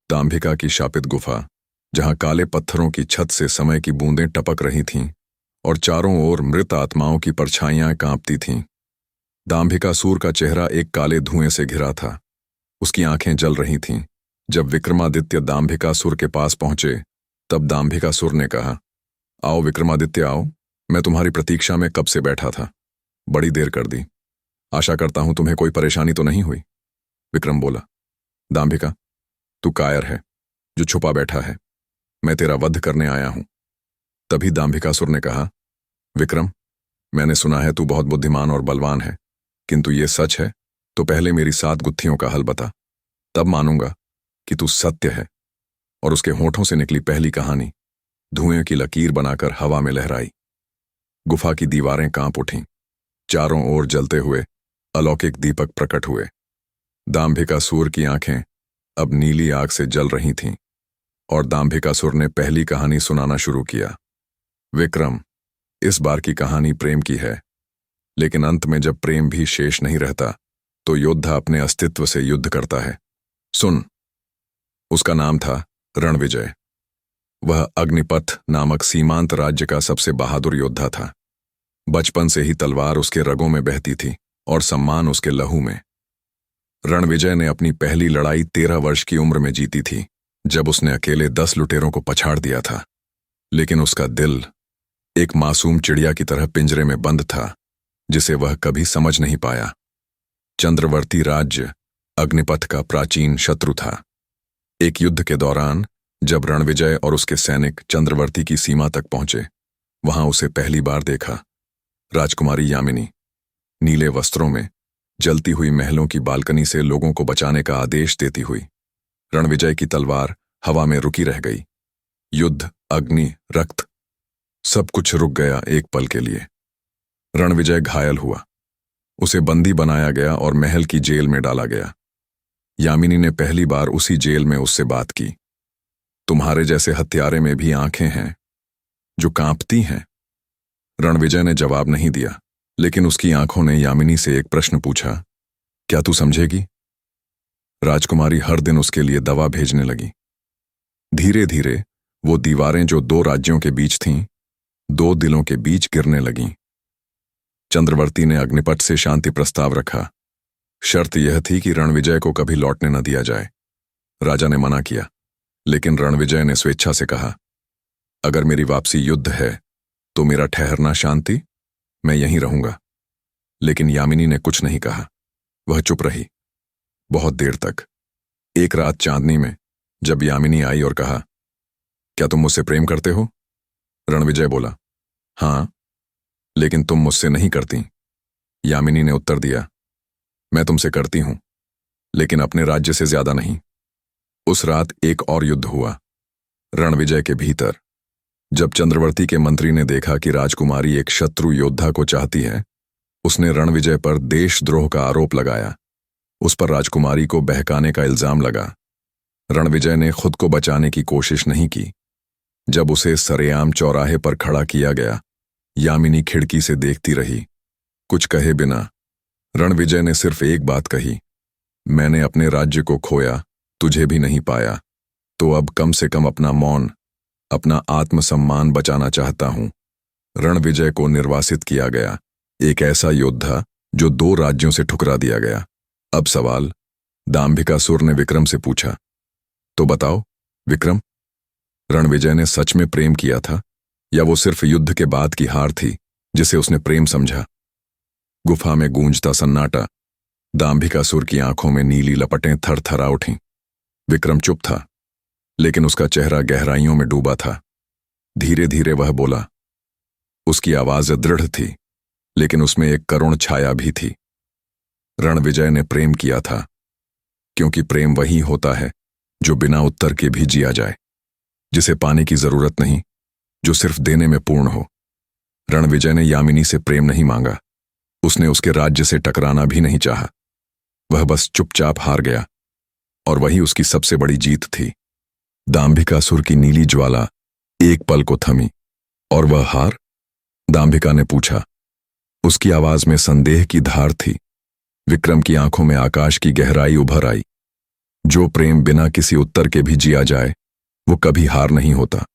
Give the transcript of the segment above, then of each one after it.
दाम्भिका की शापित गुफा, जहां काले पत्थरों की छत से समय की बूंदें टपक रही थीं और चारों ओर मृत आत्माओं की परछाइयां कांपती थीं। दाम्भिकासुर का चेहरा एक काले धुएं से घिरा था। उसकी आंखें जल रही थीं। जब विक्रमादित्य दाम्भिकासुर के पास पहुंचे, तब दाम्भिकासुर ने कहा, आओ विक्रमादित्य आओ, मैं तुम्हारी प्रतीक्षा में कब से बैठा था। बड़ी देर कर दी। आशा करता हूं तुम्हें कोई परेशानी तो नहीं हुई। विक्रम बोला, दाम्भिका, तू कायर है जो छुपा बैठा है। मैं तेरा वध करने आया हूं। तभी दाम्भिकासुर ने कहा, विक्रम, मैंने सुना है तू बहुत बुद्धिमान और बलवान है, किंतु ये सच है तो पहले मेरी 7 गुत्थियों का हल बता, तब मानूंगा कि तू सत्य है। और उसके होठों से निकली पहली कहानी धुएं की लकीर बनाकर हवा में लहराई। गुफा की दीवारें कांप उठीं। चारों ओर जलते हुए अलौकिक दीपक प्रकट हुए। दाम्भिकासुर की आंखें अब नीली आग से जल रही थीं और दाम्भिकासुर ने पहली कहानी सुनाना शुरू किया। विक्रम, इस बार की कहानी प्रेम की है, लेकिन अंत में जब प्रेम भी शेष नहीं रहता तो योद्धा अपने अस्तित्व से युद्ध करता है। सुन। उसका नाम था रणविजय। वह अग्निपथ नामक सीमांत राज्य का सबसे बहादुर योद्धा था। बचपन से ही तलवार उसके रगों में बहती थी और सम्मान उसके लहू में। रणविजय ने अपनी पहली लड़ाई 13 वर्ष की उम्र में जीती थी, जब उसने अकेले 10 लुटेरों को पछाड़ दिया था। लेकिन उसका दिल एक मासूम चिड़िया की तरह पिंजरे में बंद था, जिसे वह कभी समझ नहीं पाया। चंद्रवर्ती राज्य अग्निपथ का प्राचीन शत्रु था। एक युद्ध के दौरान जब रणविजय और उसके सैनिक चंद्रवर्ती की सीमा तक पहुंचे, वहां उसे पहली बार देखा राजकुमारी यामिनी नीले वस्त्रों में जलती हुई महलों की बालकनी से लोगों को बचाने का आदेश देती हुई। रणविजय की तलवार हवा में रुकी रह गई। युद्ध, अग्नि, रक्त, सब कुछ रुक गया एक पल के लिए। रणविजय घायल हुआ। उसे बंदी बनाया गया और महल की जेल में डाला गया। यामिनी ने पहली बार उसी जेल में उससे बात की। तुम्हारे जैसे हत्यारे में भी आंखें हैं जो कांपती हैं। रणविजय ने जवाब नहीं दिया, लेकिन उसकी आंखों ने यामिनी से एक प्रश्न पूछा, क्या तू समझेगी? राजकुमारी हर दिन उसके लिए दवा भेजने लगी। धीरे धीरे वो दीवारें जो 2 राज्यों के बीच थीं, 2 दिलों के बीच गिरने लगीं। चंद्रवर्ती ने अग्निपथ से शांति प्रस्ताव रखा। शर्त यह थी कि रणविजय को कभी लौटने न दिया जाए। राजा ने मना किया, लेकिन रणविजय ने स्वेच्छा से कहा, अगर मेरी वापसी युद्ध है तो मेरा ठहरना शांति, मैं यहीं रहूंगा। लेकिन यामिनी ने कुछ नहीं कहा। वह चुप रही बहुत देर तक। एक रात चांदनी में जब यामिनी आई और कहा, क्या तुम मुझसे प्रेम करते हो? रणविजय बोला, हां, लेकिन तुम मुझसे नहीं करती। यामिनी ने उत्तर दिया, मैं तुमसे करती हूं, लेकिन अपने राज्य से ज्यादा नहीं। उस रात एक और युद्ध हुआ, रणविजय के भीतर। जब चंद्रवर्ती के मंत्री ने देखा कि राजकुमारी एक शत्रु योद्धा को चाहती है, उसने रणविजय पर देशद्रोह का आरोप लगाया। उस पर राजकुमारी को बहकाने का इल्जाम लगा। रणविजय ने खुद को बचाने की कोशिश नहीं की। जब उसे सरेआम चौराहे पर खड़ा किया गया, यामिनी खिड़की से देखती रही, कुछ कहे बिना। रणविजय ने सिर्फ एक बात कही, मैंने अपने राज्य को खोया, तुझे भी नहीं पाया, तो अब कम से कम अपना मौन, अपना आत्मसम्मान बचाना चाहता हूं। रणविजय को निर्वासित किया गया, एक ऐसा योद्धा जो 2 राज्यों से ठुकरा दिया गया। अब सवाल, दाम्भिकासुर ने विक्रम से पूछा, तो बताओ विक्रम, रणविजय ने सच में प्रेम किया था या वो सिर्फ युद्ध के बाद की हार थी जिसे उसने प्रेम समझा? गुफा में गूंजता सन्नाटा। दाम्भिकासुर की आंखों में नीली लपटें थरथरा उठीं। विक्रम चुप था, लेकिन उसका चेहरा गहराइयों में डूबा था। धीरे धीरे वह बोला। उसकी आवाज दृढ़ थी, लेकिन उसमें एक करुण छाया भी थी। रणविजय ने प्रेम किया था, क्योंकि प्रेम वही होता है जो बिना उत्तर के भी जिया जाए, जिसे पाने की जरूरत नहीं, जो सिर्फ देने में पूर्ण हो। रणविजय ने यामिनी से प्रेम नहीं मांगा। उसने उसके राज्य से टकराना भी नहीं चाहा। वह बस चुपचाप हार गया, और वही उसकी सबसे बड़ी जीत थी। दाम्भिकासुर की नीली ज्वाला एक पल को थमी। और वह हार? दाम्भिका ने पूछा। उसकी आवाज में संदेह की धार थी। विक्रम की आंखों में आकाश की गहराई उभर आई। जो प्रेम बिना किसी उत्तर के भी जिया जाए वो कभी हार नहीं होता।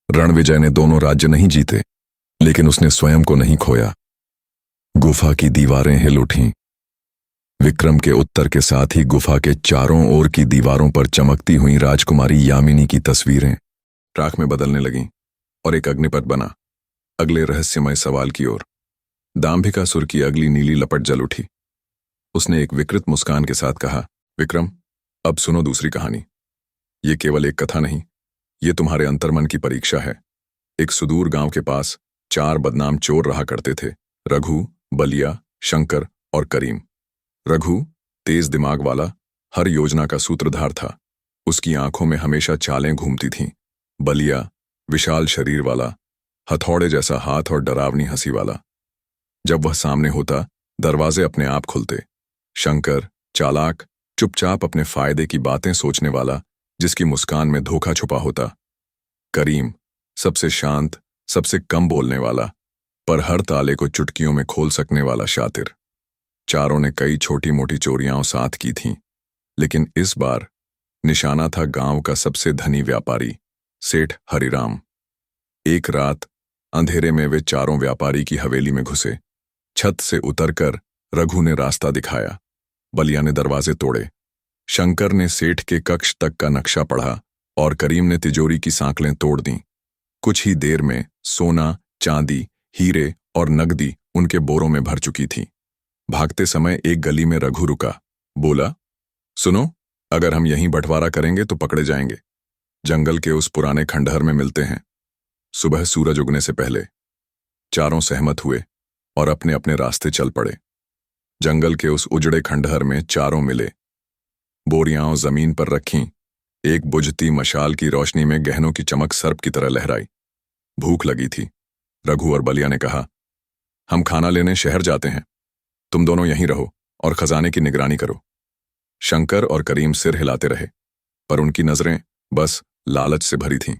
रणविजय ने दोनों राज्य नहीं जीते, लेकिन उसने स्वयं को नहीं खोया। गुफा की दीवारें हिल उठीं। विक्रम के उत्तर के साथ ही गुफा के चारों ओर की दीवारों पर चमकती हुई राजकुमारी यामिनी की तस्वीरें राख में बदलने लगीं और एक अग्निपथ बना अगले रहस्यमय सवाल की ओर। दांभिकासुर की अगली नीली लपट जल उठी। उसने एक विकृत मुस्कान के साथ कहा, विक्रम, अब सुनो दूसरी कहानी। ये केवल एक कथा नहीं, ये तुम्हारे अंतर्मन की परीक्षा है। एक सुदूर गांव के पास 4 बदनाम चोर रहा करते थे, रघु, बलिया, शंकर और करीम। रघु तेज दिमाग वाला, हर योजना का सूत्रधार था। उसकी आंखों में हमेशा चालें घूमती थीं। बलिया विशाल शरीर वाला, हथौड़े जैसा हाथ और डरावनी हंसी वाला। जब वह सामने होता दरवाजे अपने आप खुलते। शंकर चालाक, चुपचाप अपने फायदे की बातें सोचने वाला, जिसकी मुस्कान में धोखा छुपा होता। करीम सबसे शांत, सबसे कम बोलने वाला, पर हर ताले को चुटकियों में खोल सकने वाला शातिर। चारों ने कई छोटी मोटी चोरियां साथ की थीं, लेकिन इस बार निशाना था गांव का सबसे धनी व्यापारी, सेठ हरिराम। एक रात अंधेरे में वे चारों व्यापारी की हवेली में घुसे। छत से उतरकर रघु ने रास्ता दिखाया, बलिया ने दरवाजे तोड़े, शंकर ने सेठ के कक्ष तक का नक्शा पढ़ा और करीम ने तिजोरी की सांकलें तोड़ दीं। कुछ ही देर में सोना, चांदी, हीरे और नगदी उनके बोरों में भर चुकी थी। भागते समय एक गली में रघु रुका, बोला, सुनो, अगर हम यहीं बंटवारा करेंगे तो पकड़े जाएंगे। जंगल के उस पुराने खंडहर में मिलते हैं, सुबह सूरज उगने से पहले। चारों सहमत हुए और अपने अपने रास्ते चल पड़े। जंगल के उस उजड़े खंडहर में चारों मिले। बोरियां जमीन पर रखीं। एक बुझती मशाल की रोशनी में गहनों की चमक सर्प की तरह लहराई। भूख लगी थी। रघु और बलिया ने कहा, हम खाना लेने शहर जाते हैं, तुम दोनों यहीं रहो और खजाने की निगरानी करो। शंकर और करीम सिर हिलाते रहे, पर उनकी नजरें बस लालच से भरी थीं।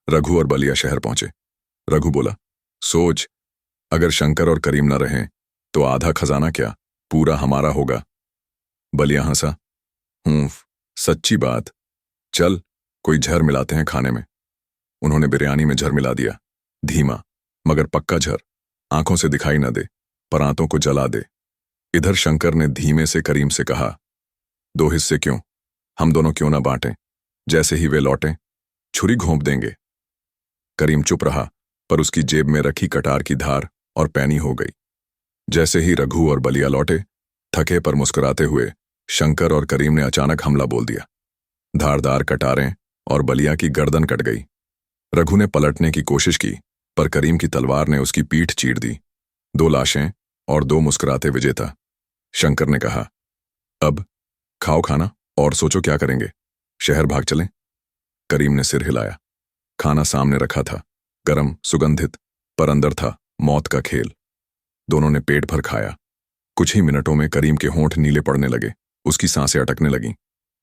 रघु और बलिया शहर पहुंचे। रघु बोला, सोच, अगर शंकर और करीम न रहें तो आधा खजाना क्या, पूरा हमारा होगा। बलिया हंसा, सच्ची बात, चल कोई झर मिलाते हैं खाने में। उन्होंने बिरयानी में झर मिला दिया, धीमा मगर पक्का झर, आंखों से दिखाई न दे पर आंतों को जला दे। इधर शंकर ने धीमे से करीम से कहा, 2 हिस्से क्यों, हम दोनों क्यों ना बांटें, जैसे ही वे लौटें छुरी घोंप देंगे। करीम चुप रहा, पर उसकी जेब में रखी कटार की धार और पैनी हो गई। जैसे ही रघु और बलिया लौटे, थके पर मुस्कुराते हुए, शंकर और करीम ने अचानक हमला बोल दिया। धारदार कटारें और बलिया की गर्दन कट गई। रघु ने पलटने की कोशिश की, पर करीम की तलवार ने उसकी पीठ चीर दी। 2 लाशें और 2 मुस्कुराते विजेता। शंकर ने कहा, अब खाओ खाना और सोचो क्या करेंगे, शहर भाग चलें। करीम ने सिर हिलाया। खाना सामने रखा था, गरम, सुगंधित, पर अंदर था मौत का खेल। दोनों ने पेट भर खाया। कुछ ही मिनटों में करीम के होंठ नीले पड़ने लगे, उसकी सांसें अटकने लगीं।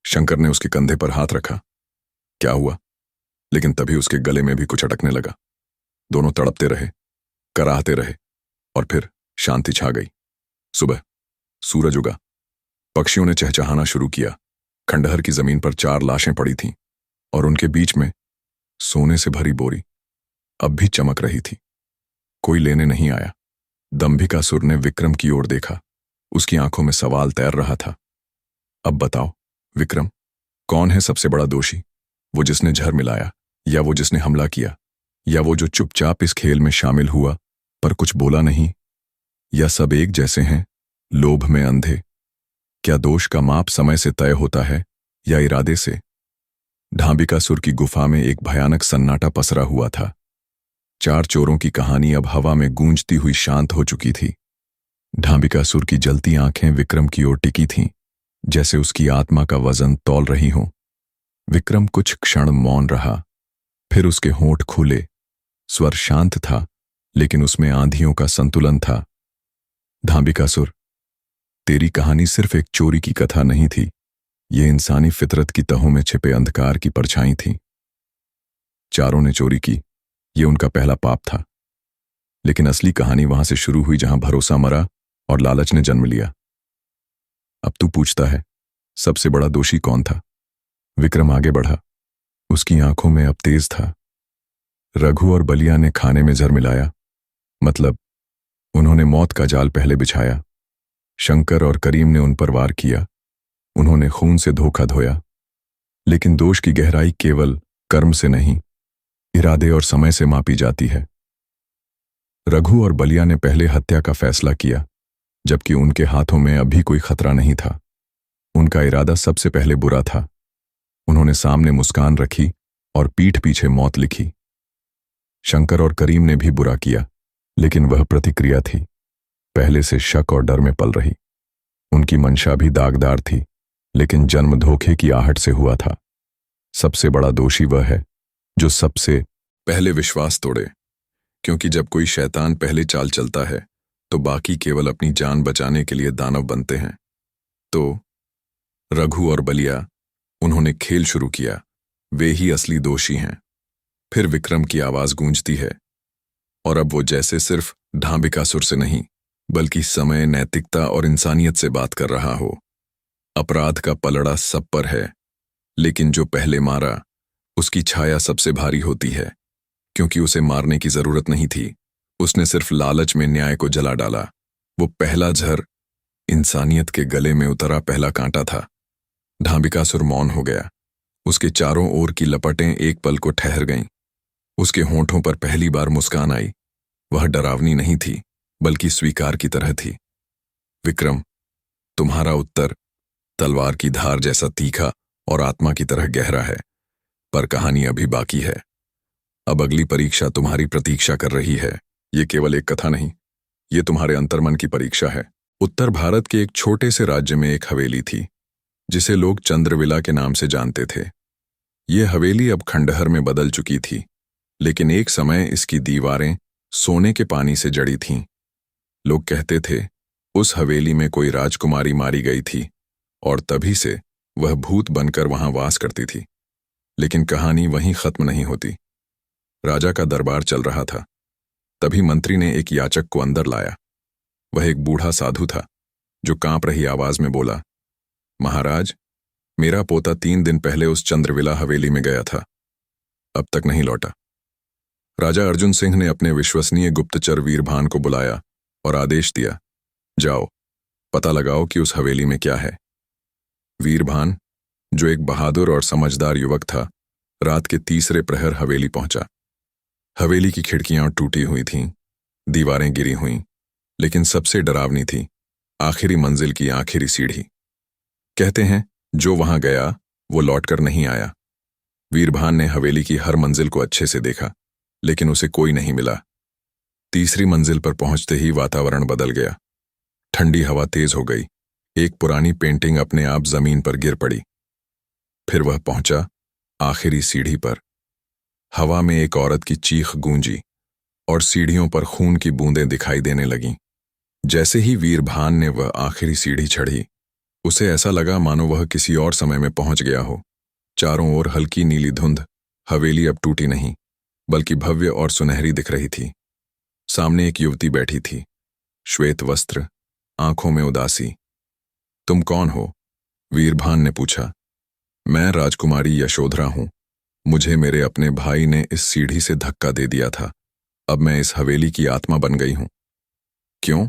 शंकर ने उसके कंधे पर हाथ रखा। क्या हुआ? लेकिन तभी उसके गले में भी कुछ अटकने लगा। दोनों तड़पते रहे, कराहते रहे, और फिर शांति छा गई। सुबह सूरज उगा। पक्षियों ने चहचहाना शुरू किया। खंडहर की जमीन पर 4 लाशें पड़ी थीं और उनके बीच में सोने से भरी बोरी अब भी चमक रही थी। कोई लेने नहीं आया। दंभिकासुर ने विक्रम की ओर देखा। उसकी आंखों में सवाल तैर रहा था। अब बताओ विक्रम, कौन है सबसे बड़ा दोषी? वो जिसने झर मिलाया, या वो जिसने हमला किया, या वो जो चुपचाप इस खेल में शामिल हुआ पर कुछ बोला नहीं? या सब एक जैसे हैं, लोभ में अंधे? क्या दोष का माप समय से तय होता है या इरादे से? ढांबिकासुर की गुफा में एक भयानक सन्नाटा पसरा हुआ था। 4 चोरों की कहानी अब हवा में गूंजती हुई शांत हो चुकी थी। ढांबिकासुर की जलती आंखें विक्रम की ओर टिकी थीं, जैसे उसकी आत्मा का वजन तौल रही हो। विक्रम कुछ क्षण मौन रहा, फिर उसके होंठ खुले। स्वर शांत था, लेकिन उसमें आंधियों का संतुलन था। ढांबिकासुर, तेरी कहानी सिर्फ एक चोरी की कथा नहीं थी, ये इंसानी फितरत की तहों में छिपे अंधकार की परछाई थी। चारों ने चोरी की, ये उनका पहला पाप था, लेकिन असली कहानी वहां से शुरू हुई जहां भरोसा मरा और लालच ने जन्म लिया। अब तू पूछता है, सबसे बड़ा दोषी कौन था? विक्रम आगे बढ़ा। उसकी आंखों में अब तेज था। रघु और बलिया ने खाने में जहर मिलाया, मतलब उन्होंने मौत का जाल पहले बिछाया। शंकर और करीम ने उन पर वार किया। उन्होंने खून से धोखा धोया। लेकिन दोष की गहराई केवल कर्म से नहीं, इरादे और समय से मापी जाती है। रघु और बलिया ने पहले हत्या का फैसला किया, जबकि उनके हाथों में अभी कोई खतरा नहीं था। उनका इरादा सबसे पहले बुरा था। उन्होंने सामने मुस्कान रखी और पीठ पीछे मौत लिखी। शंकर और करीम ने भी बुरा किया, लेकिन वह प्रतिक्रिया थी, पहले से शक और डर में पल रही। उनकी मंशा भी दागदार थी, लेकिन जन्म धोखे की आहट से हुआ था। सबसे बड़ा दोषी वह है जो सबसे पहले विश्वास तोड़े, क्योंकि जब कोई शैतान पहले चाल चलता है तो बाकी केवल अपनी जान बचाने के लिए दानव बनते हैं। तो रघु और बलिया, उन्होंने खेल शुरू किया। वे ही असली दोषी हैं। फिर विक्रम की आवाज गूंजती है, और अब वो जैसे सिर्फ ढांबिकासुर से नहीं, बल्कि समय, नैतिकता और इंसानियत से बात कर रहा हो। अपराध का पलड़ा सब पर है, लेकिन जो पहले मारा उसकी छाया सबसे भारी होती है, क्योंकि उसे मारने की जरूरत नहीं थी। उसने सिर्फ लालच में न्याय को जला डाला। वो पहला जहर इंसानियत के गले में उतरा पहला कांटा था। ढांबिकासुर मौन हो गया। उसके चारों ओर की लपटें एक पल को ठहर गईं। उसके होंठों पर पहली बार मुस्कान आई। वह डरावनी नहीं थी, बल्कि स्वीकार की तरह थी। विक्रम, तुम्हारा उत्तर तलवार की धार जैसा तीखा और आत्मा की तरह गहरा है, पर कहानी अभी बाकी है। अब अगली परीक्षा तुम्हारी प्रतीक्षा कर रही है। ये केवल एक कथा नहीं, ये तुम्हारे अंतर्मन की परीक्षा है। उत्तर भारत के एक छोटे से राज्य में एक हवेली थी, जिसे लोग चंद्रविला के नाम से जानते थे। ये हवेली अब खंडहर में बदल चुकी थी, लेकिन एक समय इसकी दीवारें सोने के पानी से जड़ी थीं। लोग कहते थे उस हवेली में कोई राजकुमारी मारी गई थी, और तभी से वह भूत बनकर वहां वास करती थी। लेकिन कहानी वहीं खत्म नहीं होती। राजा का दरबार चल रहा था। तभी मंत्री ने एक याचक को अंदर लाया। वह एक बूढ़ा साधु था, जो कांप रही आवाज में बोला, महाराज, मेरा पोता 3 दिन पहले उस चंद्रविला हवेली में गया था, अब तक नहीं लौटा। राजा अर्जुन सिंह ने अपने विश्वसनीय गुप्तचर वीरभान को बुलाया और आदेश दिया, जाओ, पता लगाओ कि उस हवेली में क्या है। वीरभान, जो एक बहादुर और समझदार युवक था, रात के तीसरे प्रहर हवेली पहुंचा। हवेली की खिड़कियां टूटी हुई थीं, दीवारें गिरी हुईं, लेकिन सबसे डरावनी थी आखिरी मंजिल की आखिरी सीढ़ी। कहते हैं जो वहां गया वो लौटकर नहीं आया। वीरभान ने हवेली की हर मंजिल को अच्छे से देखा, लेकिन उसे कोई नहीं मिला। तीसरी मंजिल पर पहुंचते ही वातावरण बदल गया। ठंडी हवा तेज हो गई। एक पुरानी पेंटिंग अपने आप जमीन पर गिर पड़ी। फिर वह पहुंचा आखिरी सीढ़ी पर। हवा में एक औरत की चीख गूंजी और सीढ़ियों पर खून की बूंदें दिखाई देने लगीं। जैसे ही वीरभान ने वह आखिरी सीढ़ी चढ़ी, उसे ऐसा लगा मानो वह किसी और समय में पहुंच गया हो। चारों ओर हल्की नीली धुंध। हवेली अब टूटी नहीं, बल्कि भव्य और सुनहरी दिख रही थी। सामने एक युवती बैठी थी, श्वेत वस्त्र, आंखों में उदासी। तुम कौन हो? वीरभान ने पूछा। मैं राजकुमारी यशोधरा हूं। मुझे मेरे अपने भाई ने इस सीढ़ी से धक्का दे दिया था। अब मैं इस हवेली की आत्मा बन गई हूं। क्यों?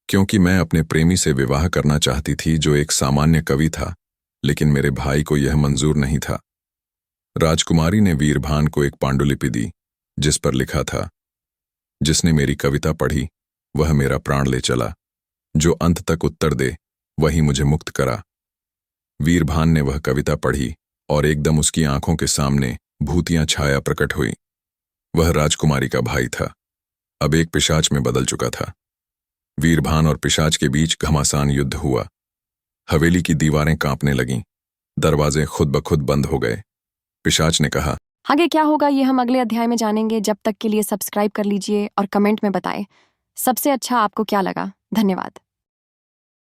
क्योंकि मैं अपने प्रेमी से विवाह करना चाहती थी, जो एक सामान्य कवि था, लेकिन मेरे भाई को यह मंजूर नहीं था। राजकुमारी ने वीरभान को एक पांडुलिपि दी, जिस पर लिखा था, जिसने मेरी कविता पढ़ी वह मेरा प्राण ले चला, जो अंत तक उत्तर दे वही मुझे मुक्त करा। वीरभान ने वह कविता पढ़ी और एकदम उसकी आंखों के सामने भूतियां छाया प्रकट हुई। वह राजकुमारी का भाई था, अब एक पिशाच में बदल चुका था। वीरभान और पिशाच के बीच घमासान युद्ध हुआ। हवेली की दीवारें कांपने लगीं, दरवाजे खुद ब खुद बंद हो गए। पिशाच ने कहा, आगे क्या होगा ये हम अगले अध्याय में जानेंगे। जब तक के लिए सब्सक्राइब कर लीजिए और कमेंट में बताएं सबसे अच्छा आपको क्या लगा। धन्यवाद।